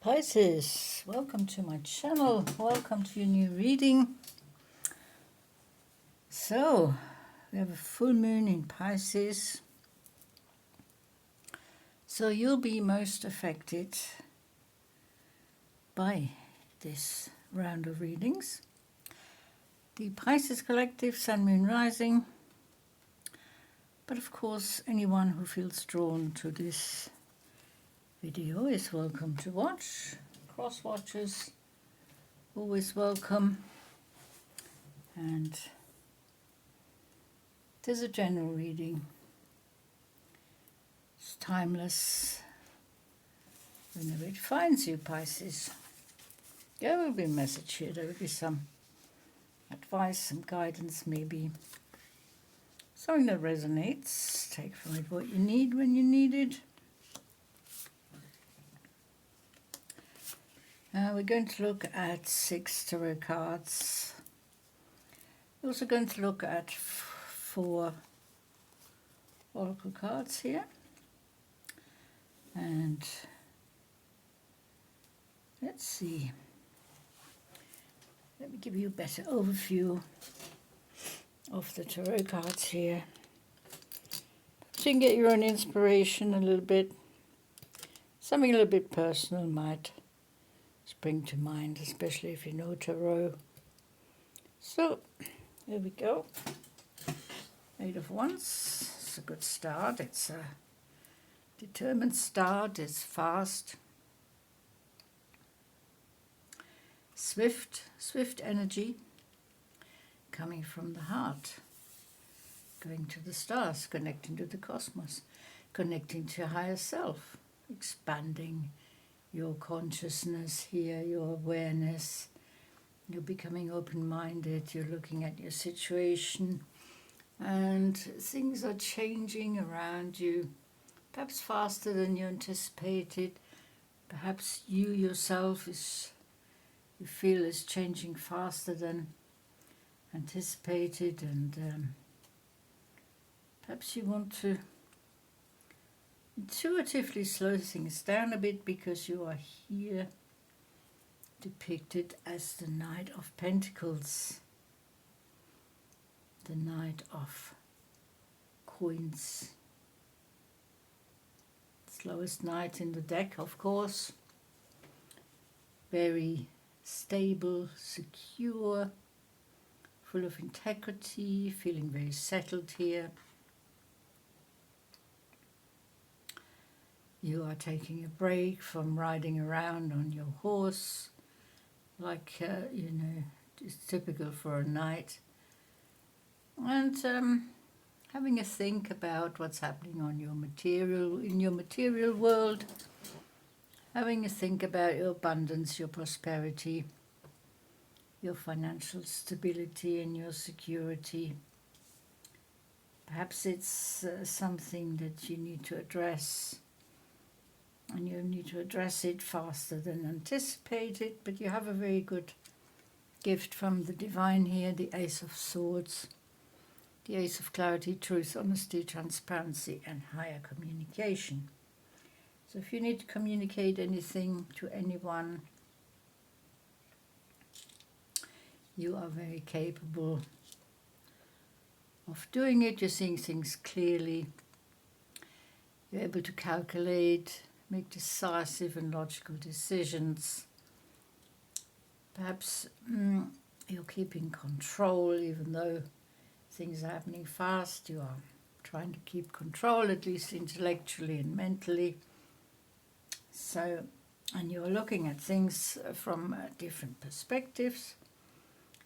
Pisces, welcome to my channel, welcome to your new reading. So, we have a full moon in Pisces, so you'll be most affected by this round of readings. The Pisces Collective, Sun, Moon, Rising, but of course anyone who feels drawn to this video is welcome to watch. Cross watchers, always welcome. And there's a general reading. It's timeless whenever it finds you, Pisces. There will be a message here, there will be some advice, some guidance maybe. Something that resonates. Take from it what you need when you need it. We're going to look at 6 tarot cards. We're also going to look at 4 oracle cards here. And let's see. Let me give you a better overview of the tarot cards here. So you can get your own inspiration a little bit. Something a little bit personal might spring to mind, especially if you know tarot. So, here we go. 8 of Wands. It's a good start. It's a determined start. It's fast. Swift energy coming from the heart. Going to the stars, connecting to the cosmos, connecting to your higher self, expanding your consciousness here, your awareness. You're becoming open-minded, you're looking at your situation, and things are changing around you, perhaps faster than you anticipated. Perhaps you yourself you feel is changing faster than anticipated, and perhaps you want to intuitively slow things down a bit, because you are here depicted as the Knight of Pentacles, the Knight of Coins. Slowest knight in the deck, of course. Very stable, secure, full of integrity, feeling very settled here. You are taking a break from riding around on your horse, like, it's typical for a knight. And having a think about what's happening in your material world. Having a think about your abundance, your prosperity, your financial stability and your security. Perhaps it's something that you need to address. And you need to address it faster than anticipated, but you have a very good gift from the divine here, the Ace of Swords, the Ace of Clarity, Truth, Honesty, Transparency, and higher communication. So if you need to communicate anything to anyone, you are very capable of doing it. You're seeing things clearly. You're able to calculate, make decisive and logical decisions. Perhaps you're keeping control, even though things are happening fast. You are trying to keep control, at least intellectually and mentally. So, and you're looking at things from different perspectives,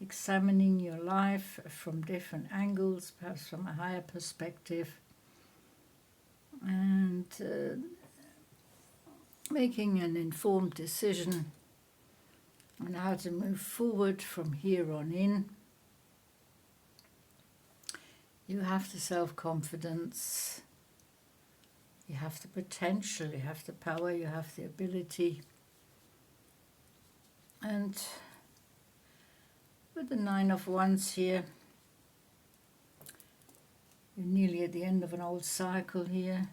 examining your life from different angles, perhaps from a higher perspective, and making an informed decision on how to move forward from here on in. You have the self-confidence, you have the potential, you have the power, you have the ability. And with the 9 of Wands here, you're nearly at the end of an old cycle here.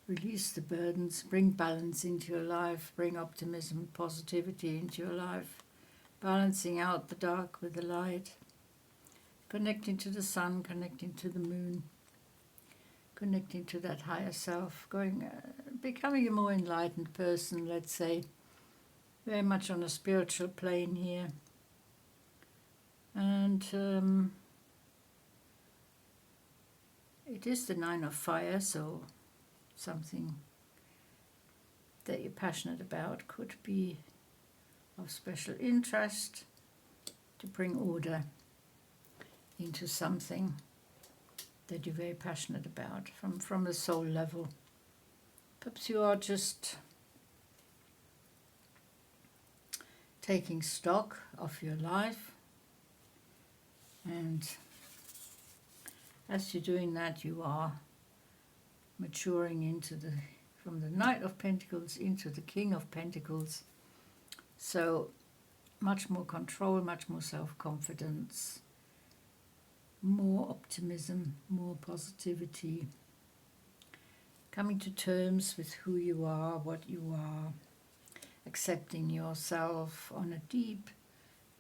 Release the burdens, bring balance into your life, bring optimism, positivity into your life, balancing out the dark with the light, connecting to the sun, connecting to the moon, connecting to that higher self, becoming a more enlightened person, let's say, very much on a spiritual plane here. And it is the 9 of fire, so something that you're passionate about could be of special interest to bring order into something that you're very passionate about from a soul level. Perhaps you are just taking stock of your life, and as you're doing that, you are maturing from the Knight of Pentacles into the King of Pentacles. So much more control, much more self-confidence, more optimism, more positivity, coming to terms with who you are, what you are, accepting yourself on a deep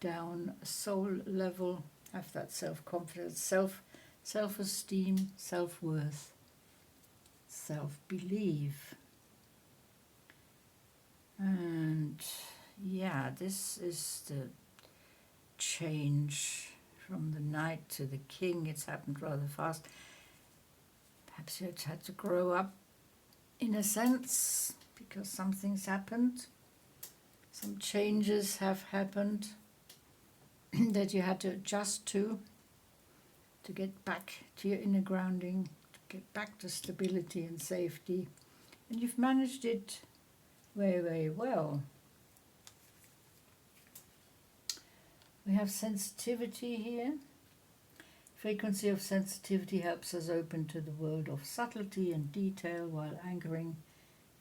down soul level, have that self-confidence, self-esteem, self-worth, self-belief. And yeah, this is the change from the Knight to the King. It's happened rather fast. Perhaps you had to grow up in a sense because something's happened. Some changes have happened that you had to adjust to get back to your inner grounding, to get back to stability and safety. And you've managed it very, very well. We have sensitivity here. Frequency of sensitivity helps us open to the world of subtlety and detail while anchoring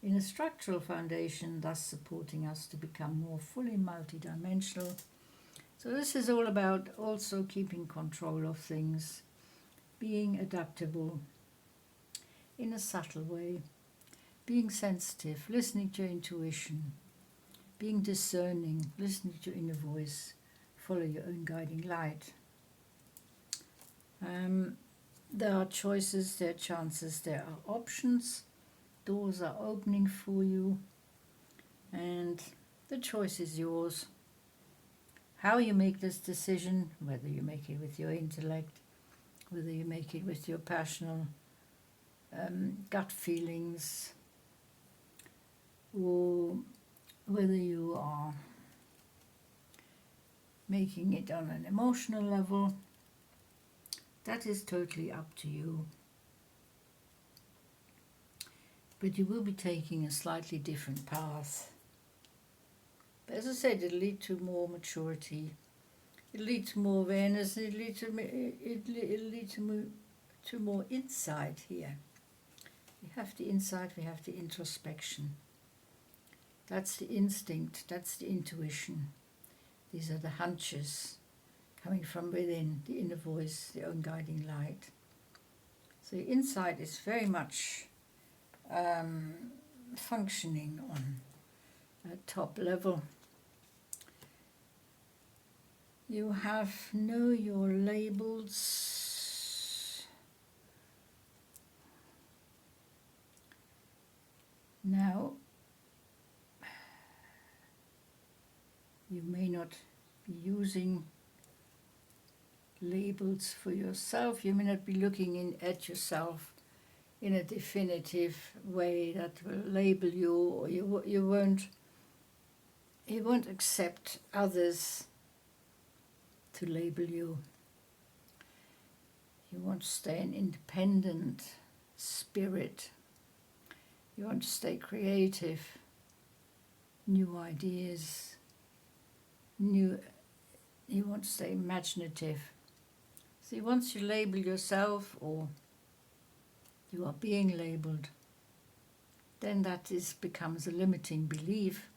in a structural foundation, thus supporting us to become more fully multidimensional. So this is all about also keeping control of things, being adaptable in a subtle way, being sensitive, listening to intuition, being discerning, listening to your inner voice, follow your own guiding light. There are choices, there are chances, there are options. Doors are opening for you, and the choice is yours. How you make this decision, whether you make it with your intellect, whether you make it with your passional gut feelings, or whether you are making it on an emotional level, that is totally up to you. But you will be taking a slightly different path. But as I said, it'll lead to more maturity. It'll lead to more awareness. It'll lead to more insight here. We have the insight, we have the introspection. That's the instinct, that's the intuition. These are the hunches coming from within, the inner voice, the own guiding light. So insight is very much functioning on a top level. You know your labels. Now, you may not be using labels for yourself. You may not be looking at yourself in a definitive way that will label you, or you won't accept others to label you. You want to stay an independent spirit. You want to stay creative, new ideas, you want to stay imaginative. See, once you label yourself, or you are being labeled, then that becomes a limiting belief,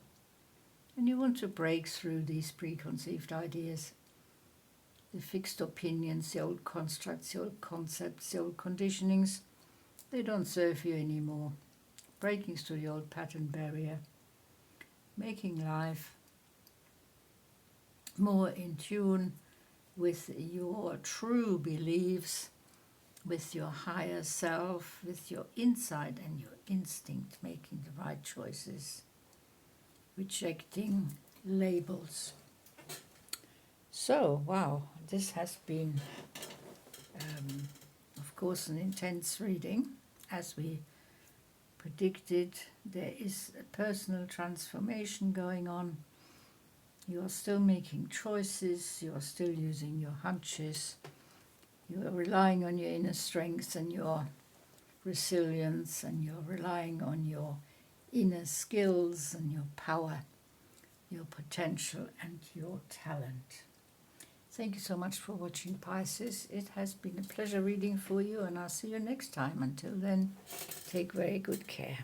and you want to break through these preconceived ideas, the fixed opinions, the old constructs, the old concepts, the old conditionings. They don't serve you anymore. breaking through the old pattern barrier, making life more in tune with your true beliefs, with your higher self, with your insight and your instinct, making the right choices, rejecting labels. So, wow, this has been, of course, an intense reading. As we predicted, there is a personal transformation going on. You are still making choices, you are still using your hunches, you are relying on your inner strength and your resilience, and you're relying on your inner skills and your power, your potential and your talent. Thank you so much for watching, Pisces. It has been a pleasure reading for you, and I'll see you next time. Until then, take very good care.